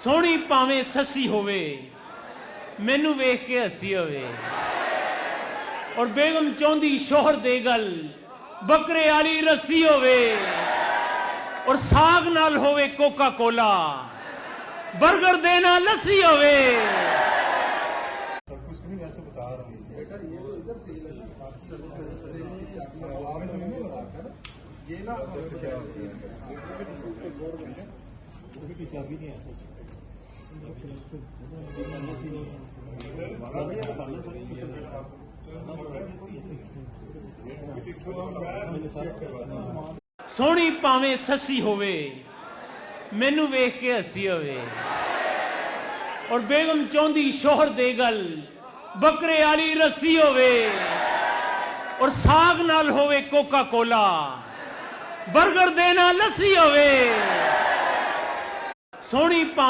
सोहनी भावें सस्सी होवे मैनू वेख के हसी होवे और बेगम चाहती शोहर दे गल बकरे वाली रस्सी होवे और साग नाल होवे कोका कोला बर्गर देना लस्सी होवे। ये ना सोहनी भावें सस्सी होवे मैनू वेख के हसी होवे और बेगम चाहती शोहर दे गल बकरे वाली रस्सी होवे और साग नाल होवे कोका कोला बर्गर देना लस्सी होवे। सोहनी भावें